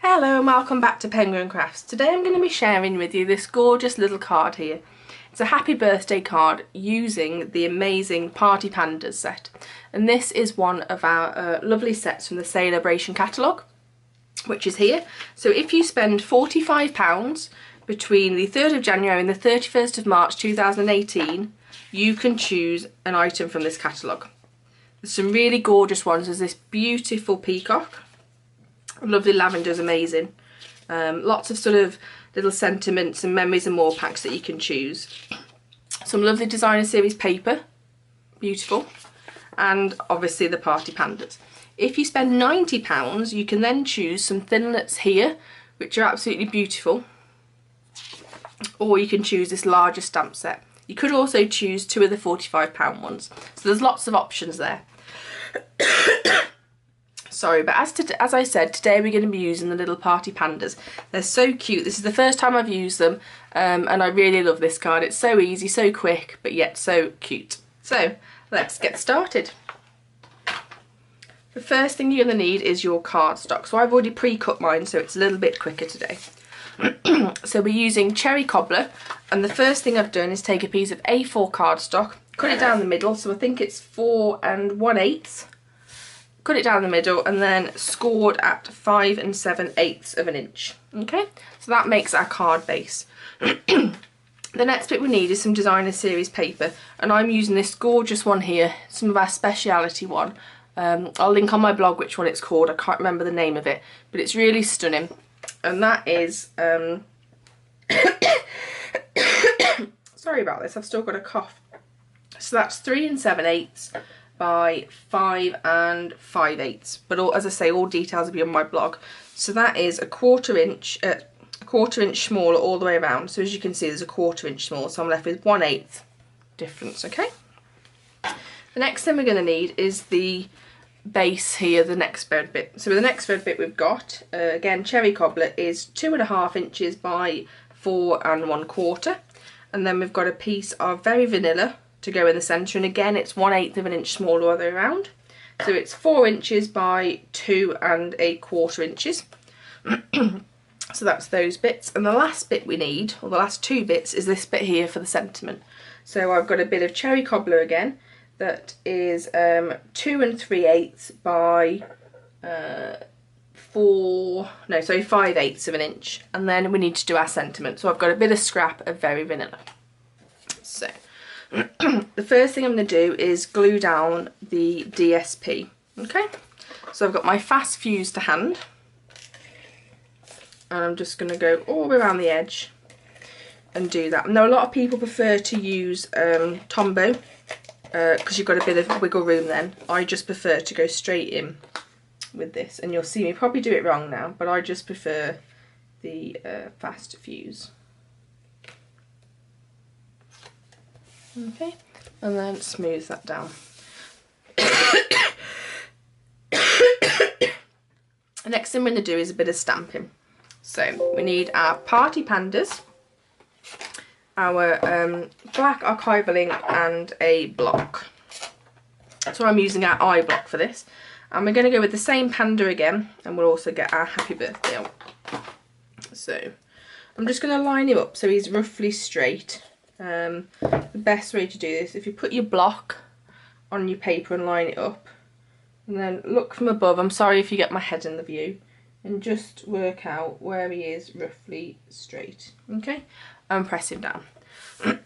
Hello and welcome back to Penguin Crafts. Today I'm going to be sharing with you this gorgeous little card here. It's a happy birthday card using the amazing Party Pandas set. And this is one of our lovely sets from the Celebration catalogue, which is here. So if you spend £45 between the 3rd of January and the 31st of March 2018, you can choose an item from this catalogue. There's some really gorgeous ones. There's this beautiful peacock. Lovely lavender is amazing. Lots of sort of little sentiments and memories and more packs that you can choose. Some lovely designer series paper, beautiful, and obviously the Party Pandas. If you spend £90, you can then choose some thinlets here, which are absolutely beautiful, or you can choose this larger stamp set. You could also choose two of the £45 ones. So there's lots of options there. Sorry, but as I said, today we're going to be using the little Party Pandas. They're so cute. This is the first time I've used them, and I really love this card. It's so easy, so quick, but yet so cute. So let's get started. The first thing you're going to need is your cardstock. So I've already pre-cut mine, so it's a little bit quicker today. So we're using cherry cobbler, and the first thing I've done is take a piece of A4 cardstock, cut it down the middle, so I think it's 4 1/8. Cut it down the middle and then scored at 5 7/8 of an inch. Okay, so that makes our card base. The next bit we need is some designer series paper, and I'm using this gorgeous one here, some of our speciality one. I'll link on my blog which one it's called. I can't remember the name of it, but it's really stunning. And that is sorry about this, I've still got a cough. So that's 3 7/8 by 5 5/8, but as I say, all details will be on my blog. So that is a quarter inch smaller all the way around. So as you can see, there's a quarter inch smaller, so I'm left with 1/8 difference. Okay, the next thing we're going to need is the base here, the next spread bit. So the next spread bit we've got, again, cherry cobbler, is 2.5 inches by 4 1/4, and then we've got a piece of very vanilla to go in the centre, and again it's 1/8 of an inch smaller all the way around. So it's 4 inches by 2 1/4 inches. So that's those bits, and the last bit we need, or the last two bits, is this bit here for the sentiment. So I've got a bit of cherry cobbler again that is 2 3/8 by 5/8 of an inch, and then we need to do our sentiment. So I've got a bit of scrap of very vanilla. So the first thing I'm going to do is glue down the DSP. Okay, so I've got my fast fuse to hand, and I'm just going to go all the way around the edge and do that. Now a lot of people prefer to use Tombow because you've got a bit of wiggle room then. I just prefer to go straight in with this, and you'll see me probably do it wrong now, but I just prefer the fast fuse. Okay, and then smooth that down. The next thing we're going to do is a bit of stamping. So we need our Party Pandas, our black archival ink, and a block. So I'm using our eye block for this, and we're going to go with the same panda again, and we'll also get our happy birthday on. So I'm just going to line him up so he's roughly straight. The best way to do this, if you put your block on your paper and line it up, and then look from above, I'm sorry if you get my head in the view, and just work out where he is roughly straight. Okay, and press him down.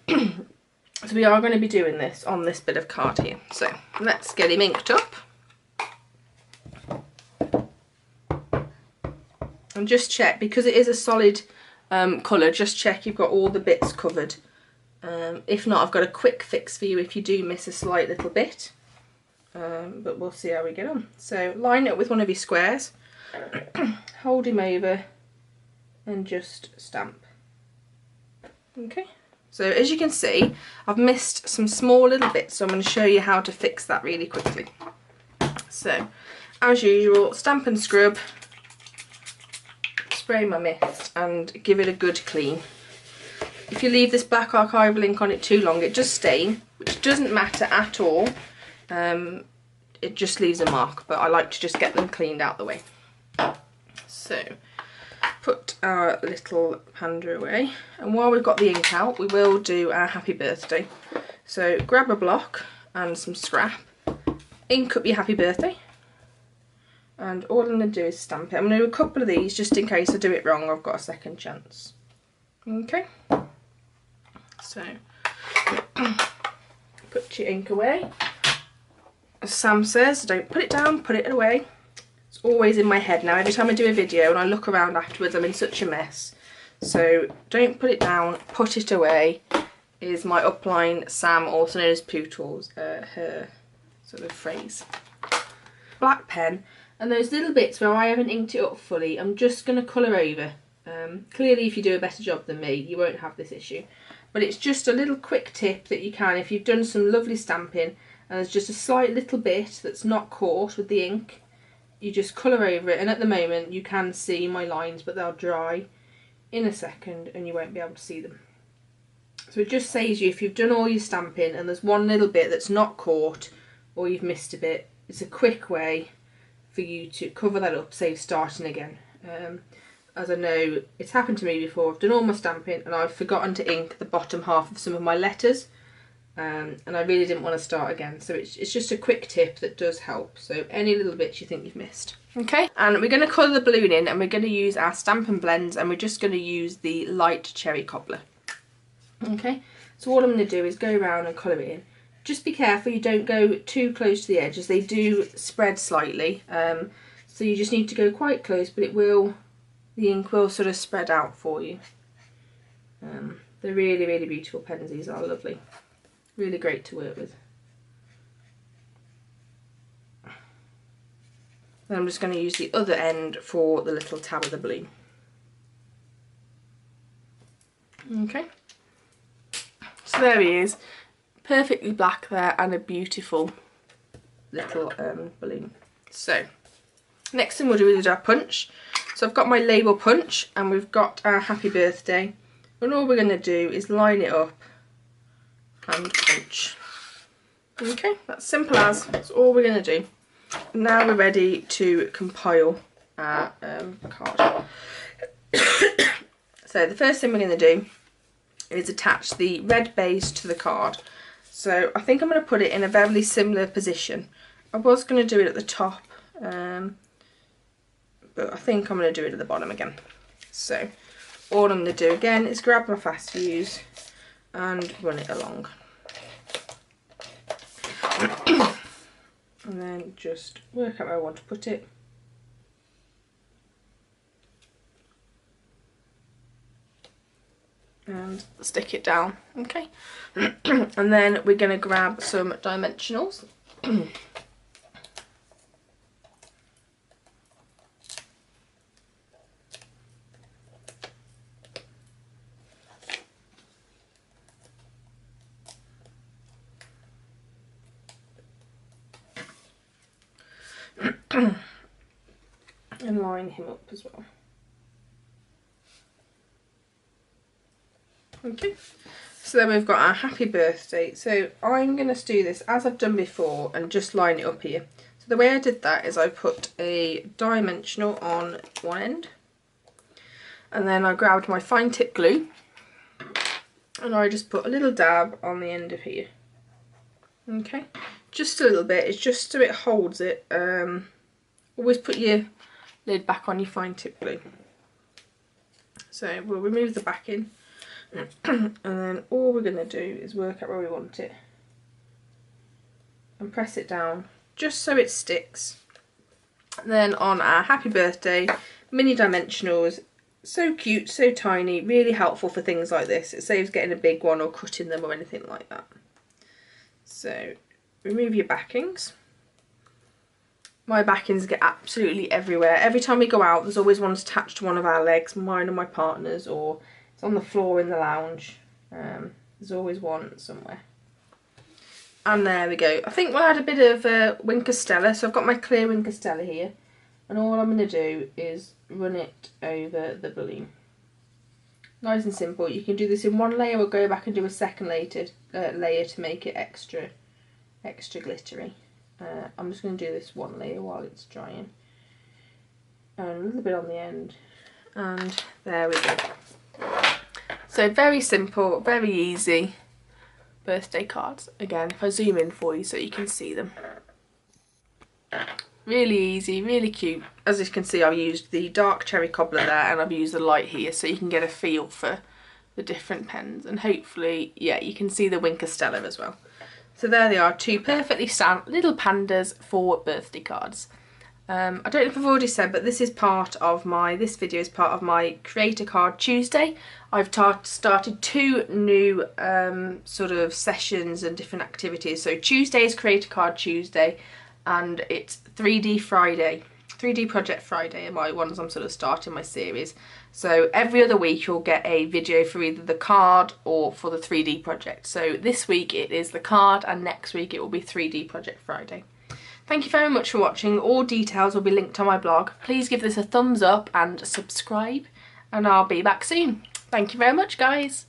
So we are going to be doing this on this bit of card here, so let's get him inked up. And just check, because it is a solid colour, just check you've got all the bits covered. If not, I've got a quick fix for you if you do miss a slight little bit, but we'll see how we get on. So line it up with one of your squares, hold him over, and just stamp. Okay, so as you can see, I've missed some small little bits, so I'm going to show you how to fix that really quickly. So as usual, stamp and scrub, spray my mist, and give it a good clean. If you leave this black archival ink on it too long, it does stain, which doesn't matter at all. It just leaves a mark, but I like to just get them cleaned out the way. So put our little panda away, and while we've got the ink out, we will do our happy birthday. So grab a block and some scrap, ink up your happy birthday, and all I'm going to do is stamp it. I'm going to do a couple of these just in case I do it wrong, I've got a second chance. Okay, so put your ink away. As Sam says, don't put it down, put it away. It's always in my head now. Every time I do a video and I look around afterwards, I'm in such a mess. So don't put it down, put it away is my upline Sam, also known as Pootles, her sort of phrase. Black pen, and those little bits where I haven't inked it up fully, I'm just going to colour over. Clearly if you do a better job than me, you won't have this issue. But it's just a little quick tip that you can, if you've done some lovely stamping and there's just a slight little bit that's not caught with the ink, you just colour over it, and at the moment you can see my lines, but they'll dry in a second and you won't be able to see them. So it just saves you, if you've done all your stamping and there's one little bit that's not caught or you've missed a bit, it's a quick way for you to cover that up, save starting again. As I know, it's happened to me before, I've done all my stamping and I've forgotten to ink the bottom half of some of my letters, and I really didn't want to start again. So it's just a quick tip that does help, so any little bits you think you've missed. Okay, and we're going to colour the balloon in, and we're going to use our Stampin' Blends, and we're just going to use the light cherry cobbler. Okay, so all I'm going to do is go around and colour it in. Just be careful you don't go too close to the edges, they do spread slightly, so you just need to go quite close, but the ink will sort of spread out for you. They're really, really beautiful pens, these are lovely. Really great to work with. Then I'm just going to use the other end for the little tab of the balloon. Okay. So there he is, perfectly black there and a beautiful little balloon. So next thing we'll do is our punch. So I've got my label punch and we've got our happy birthday, and all we're going to do is line it up and punch. Okay, that's simple as, that's all we're going to do. Now we're ready to compile our card. So the first thing we're going to do is attach the red base to the card. So I think I'm going to put it in a very similar position. I was going to do it at the top, but I think I'm going to do it at the bottom again. So all I'm going to do again is grab my fast fuse and run it along. And then just work out where I want to put it. And stick it down, okay. And then we're going to grab some dimensionals. And line him up as well. Okay, so then we've got our happy birthday. So I'm going to do this as I've done before and just line it up here. So the way I did that is I put a dimensional on one end, and then I grabbed my fine tip glue and I just put a little dab on the end of here. Okay, just a little bit, it's just so it holds it. Always put your lid back on your fine tip glue. So we'll remove the backing. And then all we're going to do is work out where we want it and press it down just so it sticks. And then on our happy birthday mini dimensionals, so cute, so tiny, really helpful for things like this. It saves getting a big one or cutting them or anything like that. So remove your backings. My backings get absolutely everywhere. Every time we go out there's always one attached to one of our legs, mine and my partner's, or it's on the floor in the lounge. There's always one somewhere. And there we go. I think we'll add a bit of Winker Stella. So I've got my clear Winker Stella here. And all I'm going to do is run it over the balloon. Nice and simple. You can do this in one layer or go back and do a second layer to make it extra glittery. I'm just going to do this one layer while it's drying. And a little bit on the end. And there we go. So very simple, very easy birthday cards. Again, if I zoom in for you so you can see them. Really easy, really cute. As you can see, I've used the dark cherry cobbler there and I've used the light here so you can get a feel for the different pens, and hopefully, yeah, you can see the Winker Stella as well. So there they are, two perfectly stamped little pandas for birthday cards. I don't know if I've already said, but this is part of this video is part of my Create a Card Tuesday. I've started 2 new sort of sessions and different activities. So Tuesday is Create a Card Tuesday, and it's 3D Friday. 3D Project Friday are my ones I'm sort of starting my series. So every other week you'll get a video for either the card or for the 3D project. So this week it is the card and next week it will be 3D Project Friday. Thank you very much for watching. All details will be linked on my blog. Please give this a thumbs up and subscribe, and I'll be back soon. Thank you very much, guys.